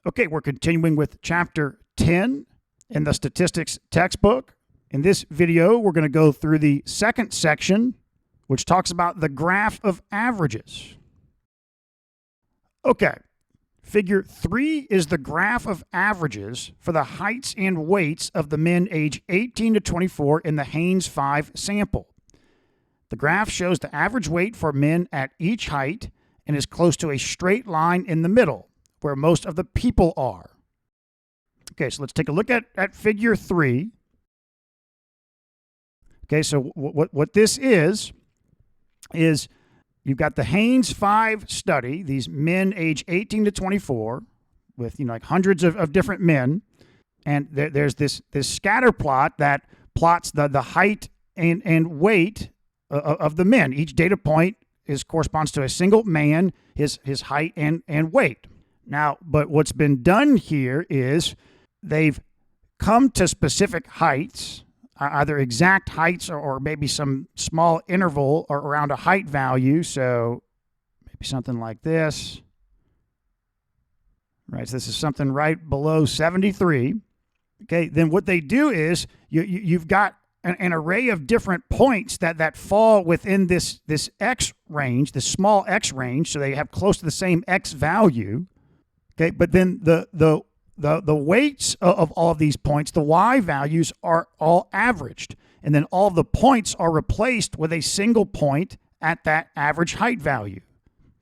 Okay, we're continuing with Chapter 10 in the statistics textbook. In this video, we're going to go through the second section, which talks about the graph of averages. Okay, Figure 3 is the graph of averages for the heights and weights of the men age 18 to 24 in the Haynes 5 sample. The graph shows the average weight for men at each height and is close to a straight line in the middle, where most of the people are. Okay, so let's take a look at Figure 3. Okay, so what this is you've got the Haynes 5 study, these men age 18 to 24, with like hundreds of different men, and there's this scatter plot that plots the height and weight of the men. Each data point corresponds to a single man, his height and weight. Now, but what's been done here is they've come to specific heights, either exact heights or maybe some small interval or around a height value. So maybe something like this. Right, so this is something right below 73. Okay, then what they do is you've got an array of different points that fall within this X range, this small X range, so they have close to the same X value. Okay, but then the weights of all of these points, the Y values, are all averaged, and then all of the points are replaced with a single point at that average height value,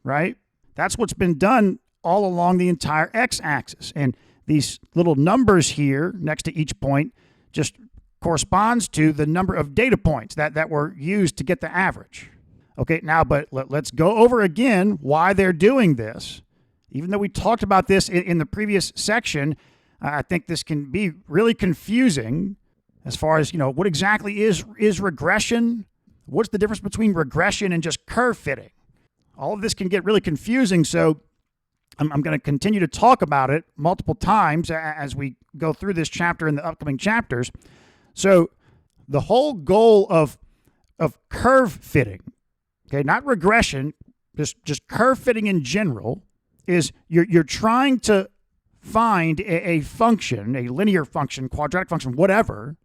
right? That's what's been done all along the entire X-axis, and these little numbers here next to each point just corresponds to the number of data points that were used to get the average. Okay, now, but let's go over again why they're doing this. Even though we talked about this in the previous section, I think this can be really confusing as far as, what exactly is regression? What's the difference between regression and just curve fitting? All of this can get really confusing, so I'm going to continue to talk about it multiple times as we go through this chapter and the upcoming chapters. So the whole goal of curve fitting, okay, not regression, just curve fitting in general, is you're trying to find a function, a linear function, quadratic function, whatever,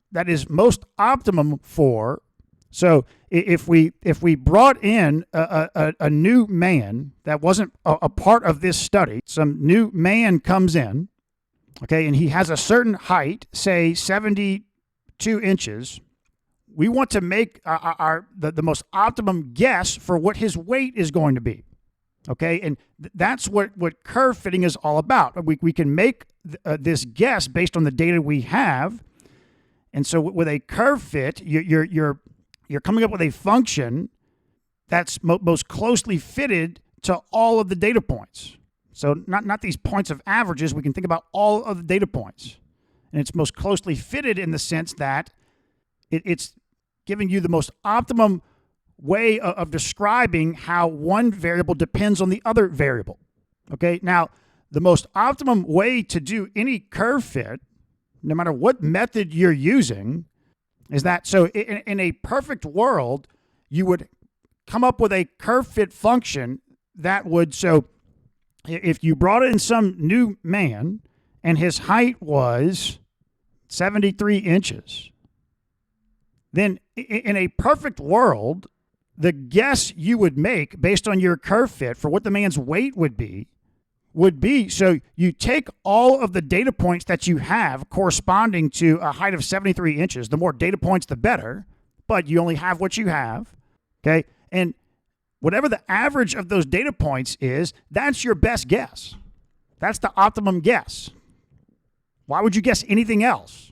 that is most optimum for. So if we brought in a new man that wasn't a part of this study, some new man comes in, okay, and he has a certain height, say 72 inches, we want to make the most optimum guess for what his weight is going to be. Okay, and that's what curve fitting is all about. We can make this guess based on the data we have, and so with a curve fit, you're coming up with a function that's most closely fitted to all of the data points. So not these points of averages. We can think about all of the data points, and it's most closely fitted in the sense that it's giving you the most optimum way of describing how one variable depends on the other variable. Okay, now the most optimum way to do any curve fit, no matter what method you're using, is that, so in a perfect world, you would come up with a curve fit function that would, so if you brought in some new man and his height was 73 inches, then in a perfect world, the guess you would make based on your curve fit for what the man's weight would be, so you take all of the data points that you have corresponding to a height of 73 inches. The more data points, the better, but you only have what you have, okay? And whatever the average of those data points is, that's your best guess. That's the optimum guess. Why would you guess anything else?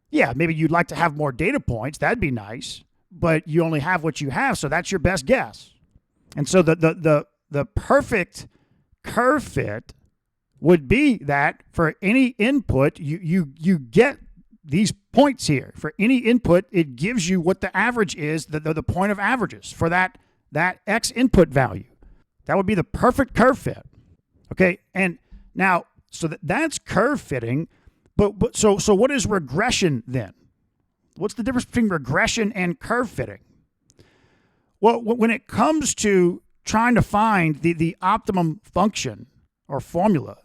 Yeah, maybe you'd like to have more data points. That'd be nice. But you only have what you have, so that's your best guess. And so the perfect curve fit would be that for any input, you get these points here. For any input, it gives you what the average is, the point of averages for that X input value. That would be the perfect curve fit. Okay, and now, so that's curve fitting, but so what is regression then? What's the difference between regression and curve fitting? Well, when it comes to trying to find the optimum function or formula,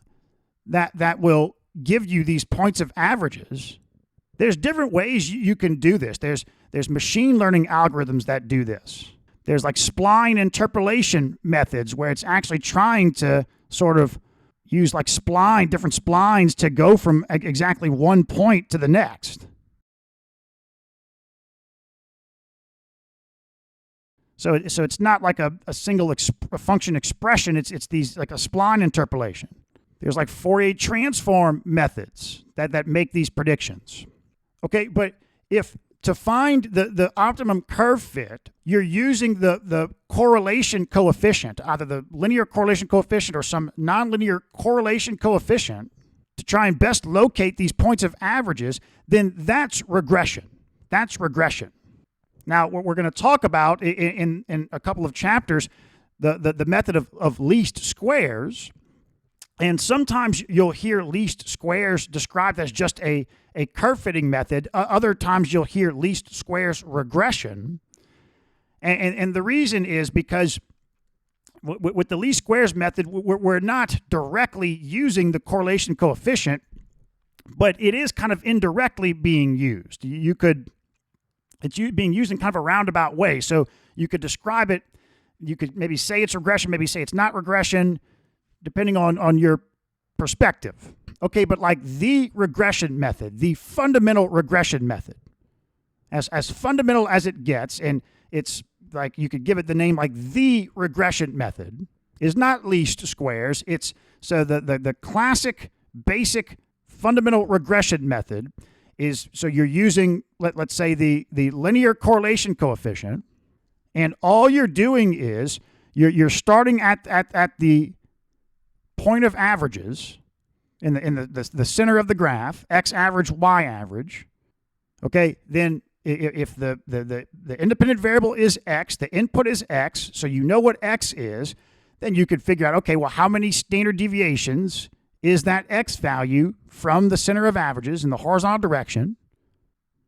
that will give you these points of averages. There's different ways you can do this. There's machine learning algorithms that do this. There's like spline interpolation methods where it's actually trying to sort of use like different splines to go from exactly one point to the next. So it's not like a single function expression. It's these like a spline interpolation. There's like Fourier transform methods that make these predictions. Okay, but if to find the optimum curve fit, you're using the correlation coefficient, either the linear correlation coefficient or some nonlinear correlation coefficient, to try and best locate these points of averages, then that's regression. That's regression. Now, what we're going to talk about in a couple of chapters, the method of least squares. And sometimes you'll hear least squares described as just a curve fitting method. Other times you'll hear least squares regression. And the reason is because with the least squares method, we're not directly using the correlation coefficient, but it is kind of indirectly being used. It's being used in kind of a roundabout way. So you could describe it, you could maybe say it's regression, maybe say it's not regression, depending on your perspective. Okay, but like the regression method, the fundamental regression method, as fundamental as it gets, and it's like you could give it the name like the regression method, is not least squares. It's so the classic basic fundamental regression method is, so you're using, let's say the linear correlation coefficient, and all you're doing is you're starting at the point of averages in the center of the graph, x average, y average. Okay, then if the independent variable is x, the input is x, so you know what x is, then you could figure out, okay, well, how many standard deviations is that x value from the center of averages in the horizontal direction?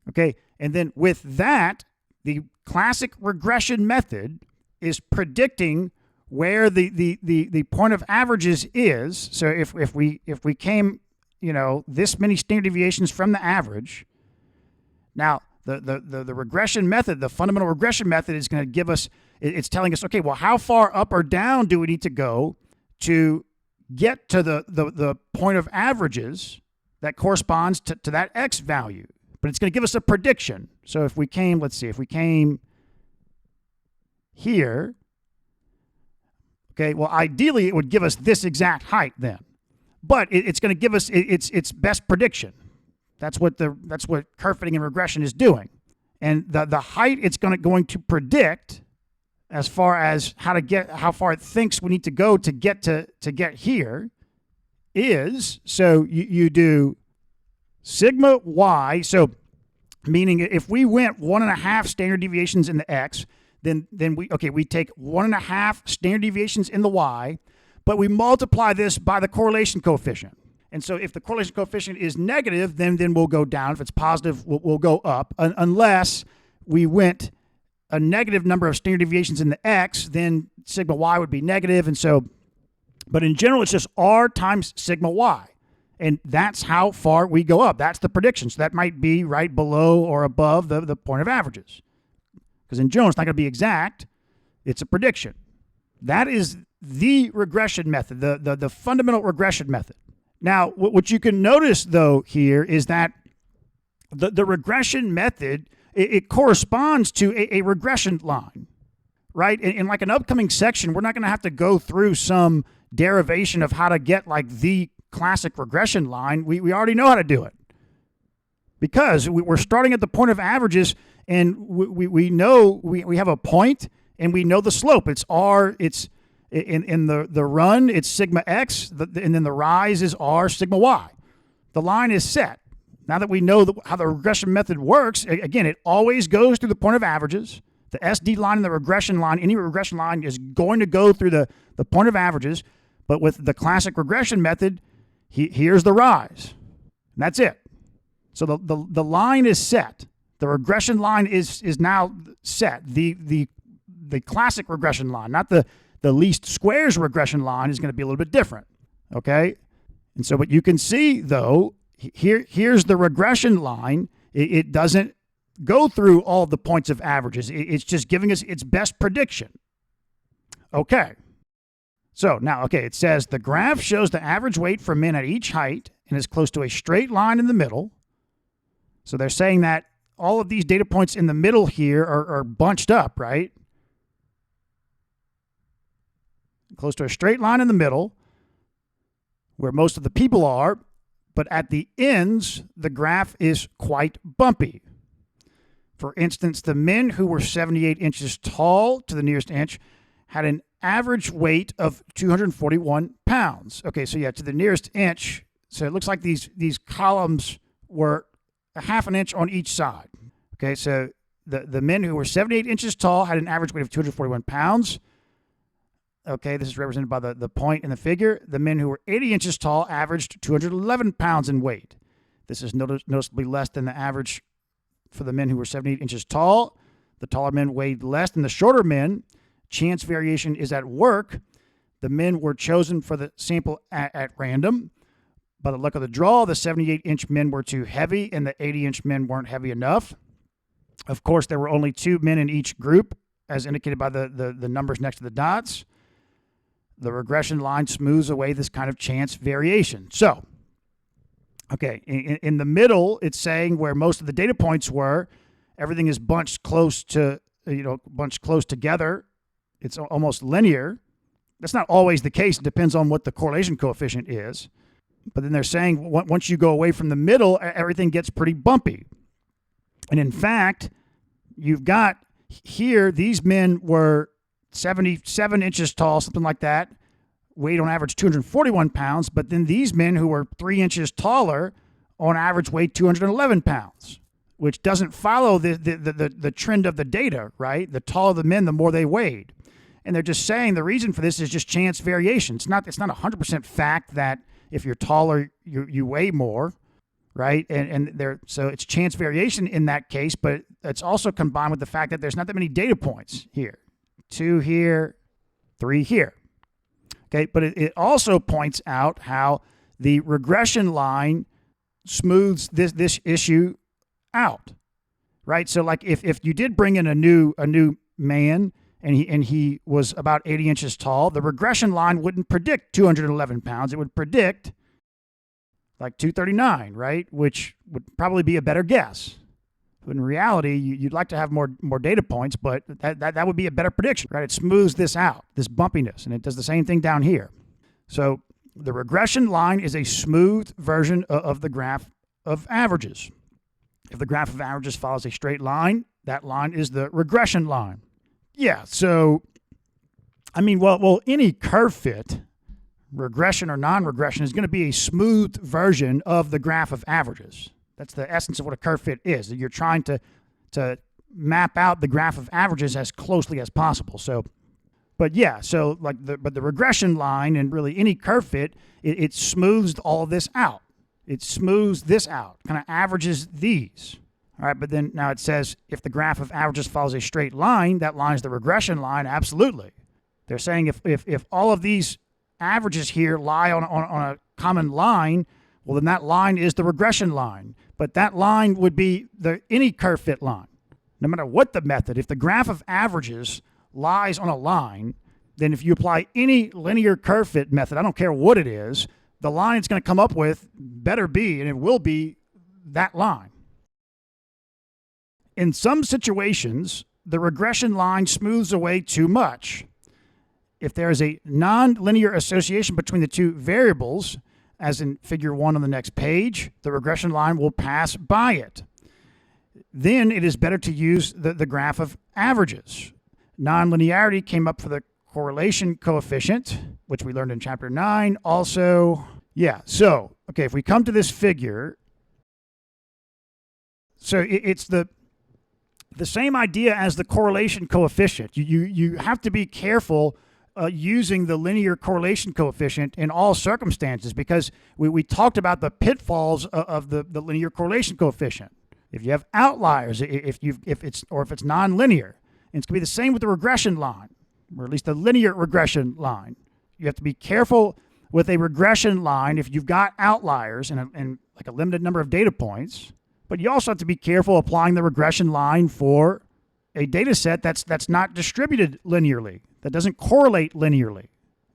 Okay, and then with that, the classic regression method is predicting where the point of averages is. So if we came, this many standard deviations from the average, now the regression method, the fundamental regression method, is going to give us, it's telling us, okay, well, how far up or down do we need to go to get to the point of averages that corresponds to that x value? But it's going to give us a prediction. So if we came, let's see, if we came here, okay, well, ideally it would give us this exact height then, but it's going to give us its best prediction. That's what curve fitting and regression is doing, and the height it's going to predict as far as how far it thinks we need to go to get here is, so you do sigma y, so meaning if we went 1.5 standard deviations in the x, then we take 1.5 standard deviations in the y, but we multiply this by the correlation coefficient. And so if the correlation coefficient is negative, then we'll go down. If it's positive, we'll go up, unless we went a negative number of standard deviations in the x, then sigma y would be negative. And so, but in general, it's just r times sigma y. And that's how far we go up. That's the prediction. So that might be right below or above the point of averages. Because in general, it's not going to be exact. It's a prediction. That is the regression method, the fundamental regression method. Now, what you can notice, though, here is that the regression method, it corresponds to a regression line, right? In like an upcoming section, we're not going to have to go through some derivation of how to get like the classic regression line. We already know how to do it, because we're starting at the point of averages, and we know we have a point, and we know the slope. It's r. It's in the run, it's sigma x, and then the rise is r sigma y. The line is set. Now that we know how the regression method works, again, it always goes through the point of averages. The SD line and the regression line, any regression line is going to go through the point of averages. But with the classic regression method, here's the rise. And that's it. So the line is set. The regression line is now set. The classic regression line, not the least squares regression line, is going to be a little bit different. Okay? And so what you can see, though, here's the regression line. It doesn't go through all the points of averages. It's just giving us its best prediction. Okay. So now, okay, it says the graph shows the average weight for men at each height and is close to a straight line in the middle. So they're saying that all of these data points in the middle here are bunched up, right? Close to a straight line in the middle where most of the people are, but at the ends, the graph is quite bumpy. For instance, the men who were 78 inches tall to the nearest inch had an average weight of 241 pounds. Okay, so yeah, to the nearest inch. So it looks like these columns were a half an inch on each side. Okay, so the men who were 78 inches tall had an average weight of 241 pounds. Okay, this is represented by the point in the figure. The men who were 80 inches tall averaged 211 pounds in weight. This is noticeably less than the average for the men who were 78 inches tall. The taller men weighed less than the shorter men. Chance variation is at work. The men were chosen for the sample at random. By the luck of the draw, the 78-inch men were too heavy and the 80-inch men weren't heavy enough. Of course, there were only 2 men in each group, as indicated by the numbers next to the dots. The regression line smooths away this kind of chance variation. So, okay, in the middle, it's saying where most of the data points were, everything is bunched close to, bunched close together. It's almost linear. That's not always the case. It depends on what the correlation coefficient is. But then they're saying once you go away from the middle, everything gets pretty bumpy. And in fact, you've got here, these men were 77 inches tall, something like that, weighed on average 241 pounds. But then these men who were 3 inches taller on average weighed 211 pounds, which doesn't follow the trend of the data, right? The taller the men, the more they weighed. And they're just saying the reason for this is just chance variation. It's not 100% fact that if you're taller, you weigh more, right? So it's chance variation in that case, but it's also combined with the fact that there's not that many data points here. 2 here, 3 here. Okay, but it also points out how the regression line smooths this issue out, right? So like if you did bring in a new man and he was about 80 inches tall, the regression line wouldn't predict 211 pounds. It would predict like 239, right? Which would probably be a better guess. But in reality, you'd like to have more data points, but that would be a better prediction, right? It smooths this out, this bumpiness, and it does the same thing down here. So the regression line is a smooth version of the graph of averages. If the graph of averages follows a straight line, that line is the regression line. Yeah, so, I mean, well, any curve fit, regression or non-regression, is going to be a smooth version of the graph of averages. That's the essence of what a curve fit is. You're trying to map out the graph of averages as closely as possible. So, but yeah, so like the regression line and really any curve fit, it smooths all of this out. It smooths this out, kind of averages these. All right, but then now it says if the graph of averages follows a straight line, that line is the regression line. Absolutely. They're saying if all of these averages here lie on a common line, well, then that line is the regression line. But that line would be any curve fit line, no matter what the method. If the graph of averages lies on a line, then if you apply any linear curve fit method, I don't care what it is, the line it's going to come up with better be, and it will be, that line. In some situations, the regression line smooths away too much. If there is a non-linear association between the two variables, as in figure 1 on the next page, the regression line will pass by it. Then it is better to use the graph of averages. Non-linearity came up for the correlation coefficient, which we learned in chapter 9. Also, yeah, so, okay, if we come to this figure, so it's the same idea as the correlation coefficient. You have to be careful using the linear correlation coefficient in all circumstances, because we talked about the pitfalls of the linear correlation coefficient. If you have outliers, if it's nonlinear, and it's going to be the same with the regression line, or at least the linear regression line. You have to be careful with a regression line if you've got outliers and like a limited number of data points. But you also have to be careful applying the regression line for a data set that's not distributed linearly, that doesn't correlate linearly.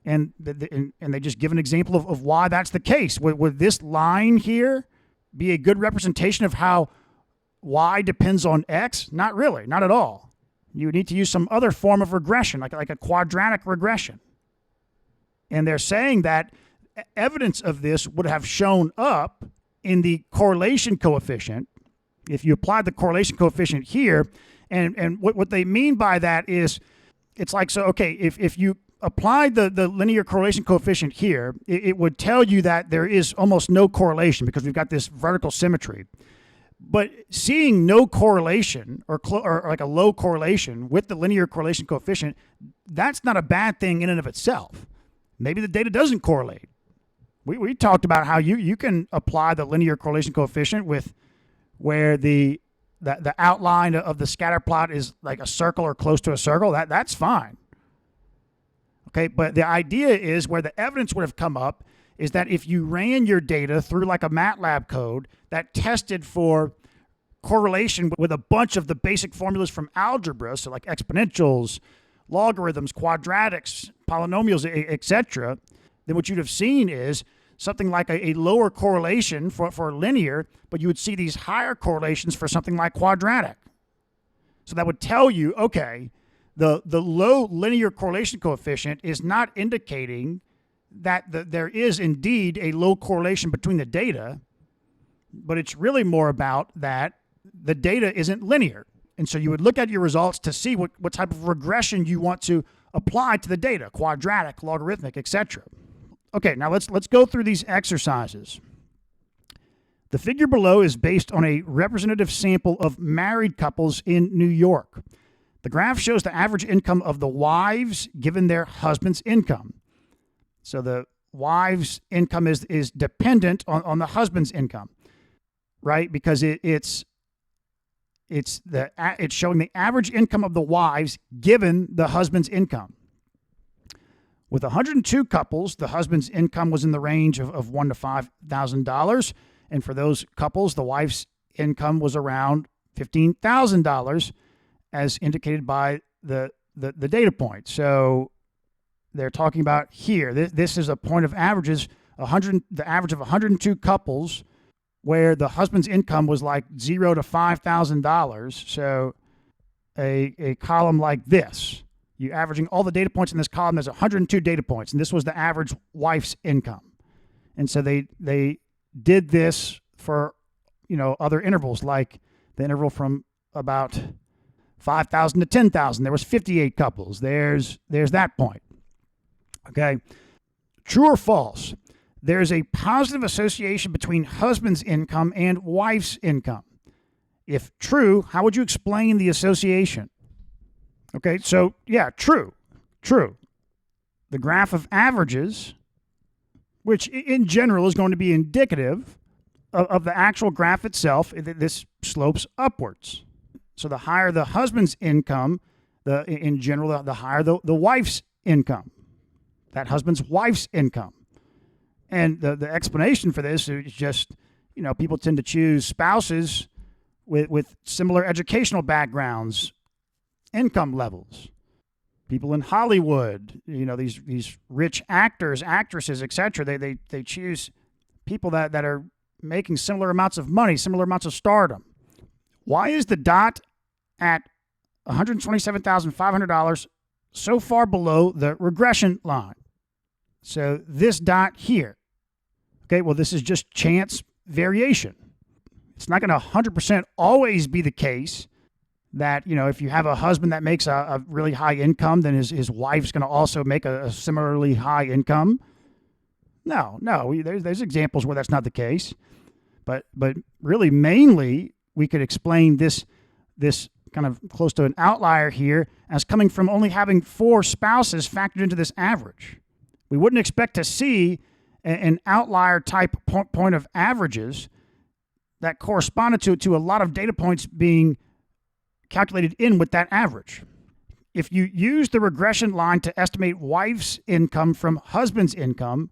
And they just give an example of why that's the case. Would this line here be a good representation of how y depends on x? Not really, not at all. You would need to use some other form of regression, like a quadratic regression. And they're saying that evidence of this would have shown up in the correlation coefficient if you applied the correlation coefficient here. And what they mean by that is, it's like, so, okay, if you applied the linear correlation coefficient here, it would tell you that there is almost no correlation because we've got this vertical symmetry. But seeing no correlation or like a low correlation with the linear correlation coefficient, that's not a bad thing in and of itself. Maybe the data doesn't correlate. We talked about how you can apply the linear correlation coefficient with where the outline of the scatter plot is like a circle or close to a circle. That's fine. Okay, but the idea is where the evidence would have come up is that if you ran your data through like a MATLAB code that tested for correlation with a bunch of the basic formulas from algebra, so like exponentials, logarithms, quadratics, polynomials, etc., then what you'd have seen is something like a lower correlation for linear, but you would see these higher correlations for something like quadratic. So that would tell you, okay, the low linear correlation coefficient is not indicating that there is indeed a low correlation between the data, but it's really more about that the data isn't linear. And so you would look at your results to see what type of regression you want to apply to the data, quadratic, logarithmic, etc. Okay, now let's go through these exercises. The figure below is based on a representative sample of married couples in New York. The graph shows the average income of the wives given their husband's income. So the wife's income is dependent on the husband's income, right? Because it's showing the average income of the wives given the husband's income. With 102 couples, the husband's income was in the range of $1,000 to $5,000, and for those couples, the wife's income was around $15,000, as indicated by the data point. So they're talking about here. This is a point of averages, the average of 102 couples, where the husband's income was like $0 to $5,000. So a column like this, you averaging all the data points in this column, there's 102 data points, and this was the average wife's income. And so they did this for other intervals, like the interval from about 5,000 to 10,000. There was 58 couples. There's that point. Okay, true or false? There's a positive association between husband's income and wife's income. If true, how would you explain the association? Okay, so yeah, true. The graph of averages, which in general is going to be indicative of the actual graph itself, this slopes upwards. So the higher the husband's income, in general, the higher the wife's income, that husband's wife's income. And the explanation for this is just, people tend to choose spouses with similar educational backgrounds, income levels. People in Hollywood, these rich actors, actresses, etc. They choose people that are making similar amounts of money, similar amounts of stardom. Why is the dot at $127,500 so far below the regression line? So this dot here. Okay, well, this is just chance variation. It's not going to 100% always be the case that, if you have a husband that makes a really high income, then his wife's going to also make a similarly high income. No, there's examples where that's not the case. But really, mainly, we could explain this kind of close to an outlier here as coming from only having 4 spouses factored into this average. We wouldn't expect to see an outlier type point of averages that corresponded to a lot of data points being calculated in with that average. If you use the regression line to estimate wife's income from husband's income,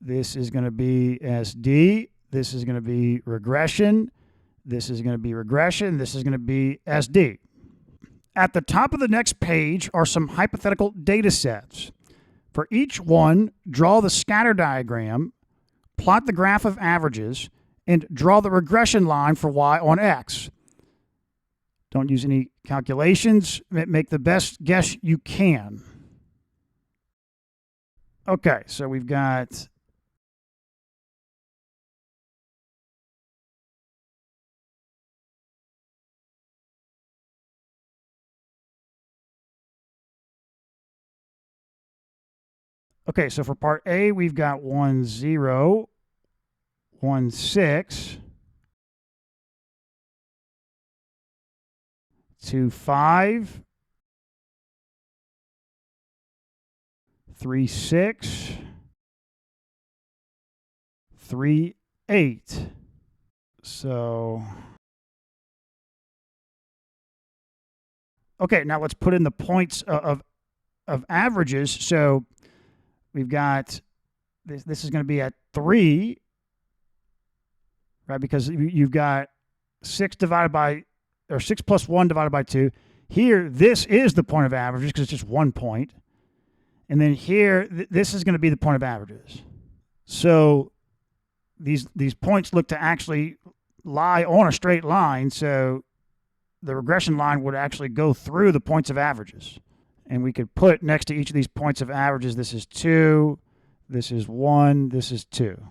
This is going to be SD. This is going to be regression. This is going to be regression. This is going to be SD. At the top of the next page are some hypothetical data sets. For each one, draw the scatter diagram, plot the graph of averages, and draw the regression line for y on x. Don't use any calculations. Make the best guess you can. Okay, so we've got okay, so for part A, we've got 1, 0, 1, 6, 2, 5, 3, 6, 3, 8. So, okay, now let's put in the points of averages. So we've got this is going to be at 3, right? Because you've got 6 divided by, or 6 plus 1 divided by 2. Here, this is the point of averages because it's just 1 point. And then here, this is going to be the point of averages. So these points look to actually lie on a straight line. So the regression line would actually go through the points of averages. And we could put next to each of these points of averages, this is 2, this is 1, this is 2.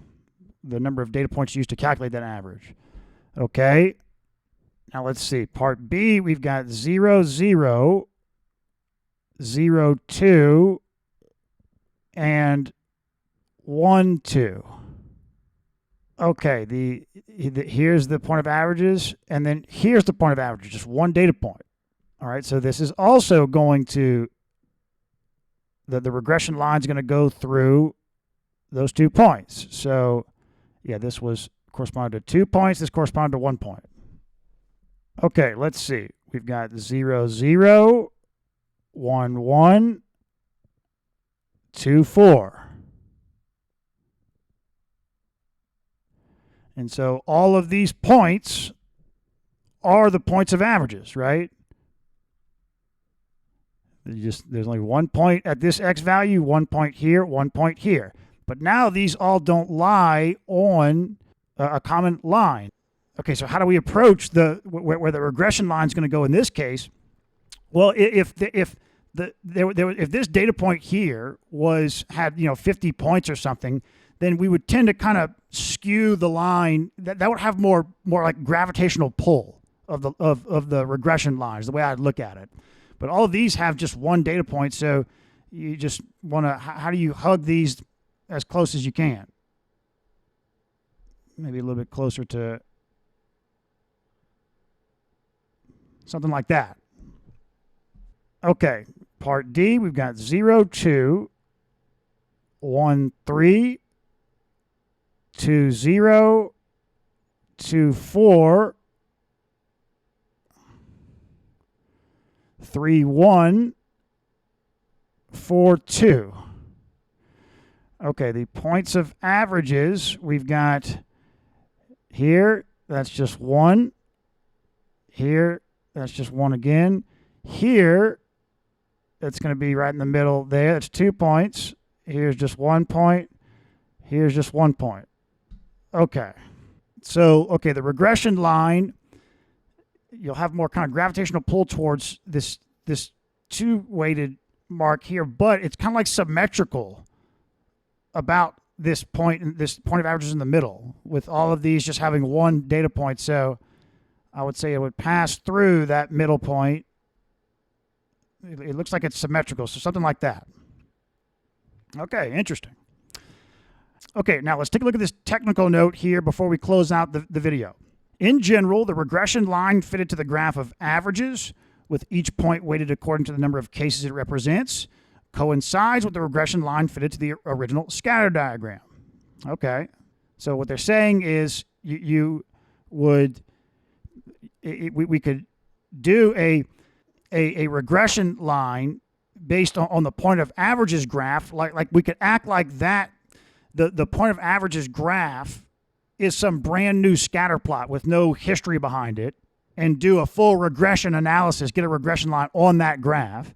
The number of data points used to calculate that average. Okay. Now let's see. Part B, we've got 0, 0, 0, 2, and 1, 2. Okay, here's the point of averages, and then here's the point of averages, just one data point. All right, so this is also going to, the regression line is going to go through those 2 points. So, yeah, this was corresponded to 2 points. This corresponded to 1 point. Okay, let's see. We've got 0, 0, 1, 1, 2, 4. And so all of these points are the points of averages, right? There's only 1 point at this x value, 1 point here, 1 point here. But now these all don't lie on a common line. Okay, so how do we approach where the regression line is going to go in this case? Well, if this data point here had 50 points or something, then we would tend to kind of skew the line. That would have more like gravitational pull of the regression lines, the way I'd look at it. But all of these have just one data point, so you just want to, how do you hug these as close as you can? Maybe a little bit closer to something like that. Okay, part D, we've got 0, 2, 1, 3, 2, 0, 2, 4, 3, 1, 4, 2. Okay, the points of averages, we've got here, that's just 1. Here, that's just 1 again. Here, that's going to be right in the middle there. That's 2 points. Here's just 1 point. Here's just 1 point. Okay. So, okay, the regression line, you'll have more kind of gravitational pull towards this 2-weighted mark here, but it's kind of like symmetrical about this point of averages in the middle, with all of these just having one data point. So I would say it would pass through that middle point. It looks like it's symmetrical, so something like that. Okay, interesting. Okay, now let's take a look at this technical note here before we close out the video. In general, the regression line fitted to the graph of averages, with each point weighted according to the number of cases it represents, coincides with the regression line fitted to the original scatter diagram. Okay, so what they're saying is we could do a regression line based on the point of averages graph, like we could act like that the point of averages graph is some brand new scatter plot with no history behind it, and do a full regression analysis, get a regression line on that graph.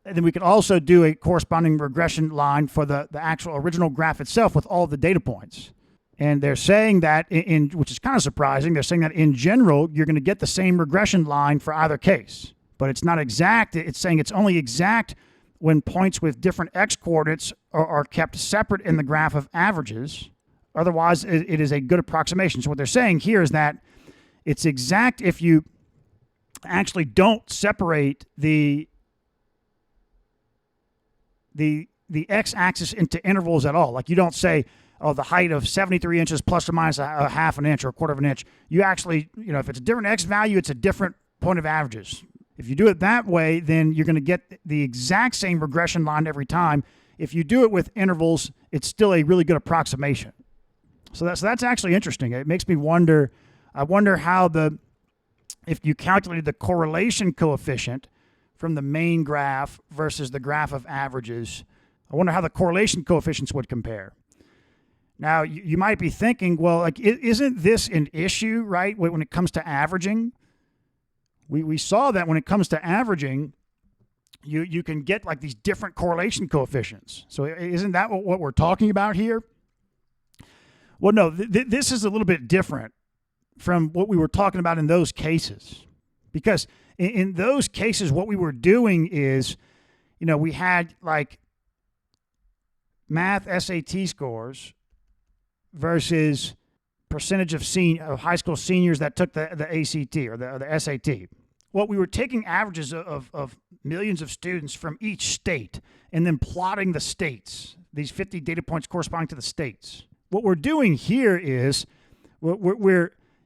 And then we could also do a corresponding regression line for the actual original graph itself with all the data points. And they're saying that, which is kind of surprising, they're saying that in general, you're going to get the same regression line for either case. But it's not exact. It's saying it's only exact when points with different x-coordinates are kept separate in the graph of averages. Otherwise, it is a good approximation. So what they're saying here is that it's exact if you actually don't separate the x-axis into intervals at all. Like you don't say, oh, the height of 73 inches plus or minus a half an inch or a quarter of an inch. You actually, if it's a different x value, it's a different point of averages. If you do it that way, then you're going to get the exact same regression line every time. If you do it with intervals, it's still a really good approximation. So that's actually interesting. It makes me wonder. I wonder how if you calculated the correlation coefficient from the main graph versus the graph of averages, I wonder how the correlation coefficients would compare. Now, you might be thinking, well, like, isn't this an issue, right, when it comes to averaging? We saw that when it comes to averaging, you can get like these different correlation coefficients. So isn't that what we're talking about here? Well, no, this is a little bit different from what we were talking about in those cases. Because in those cases, what we were doing is, we had like math SAT scores versus percentage of high school seniors that took the ACT or the SAT. Well, we were taking averages of millions of students from each state and then plotting the states, these 50 data points corresponding to the states. What we're doing here is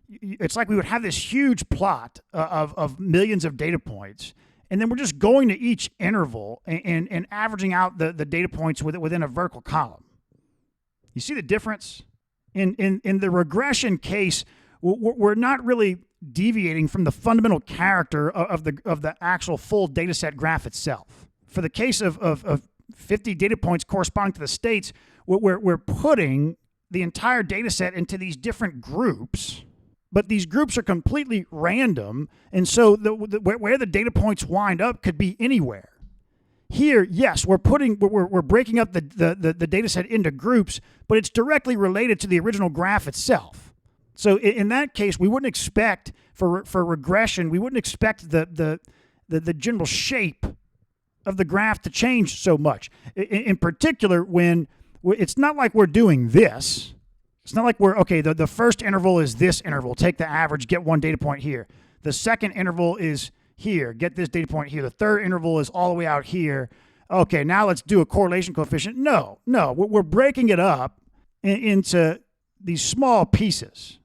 it's like we would have this huge plot of millions of data points, and then we're just going to each interval and averaging out the data points within a vertical column. You see the difference? In the regression case, we're not really deviating from the fundamental character of the actual full data set graph itself. For the case of 50 data points corresponding to the states, we're putting the entire data set into these different groups, but these groups are completely random, and so where the data points wind up could be anywhere. Here, yes, we're breaking up the data set into groups, but it's directly related to the original graph itself. So in that case, we wouldn't expect for regression, we wouldn't expect the general shape of the graph to change so much. In particular, when it's not like we're doing this. It's not like the first interval is this interval. Take the average, get one data point here. The second interval is here. Get this data point here. The third interval is all the way out here. Okay, now let's do a correlation coefficient. No, we're breaking it up into these small pieces.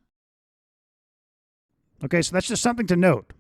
Okay, so that's just something to note.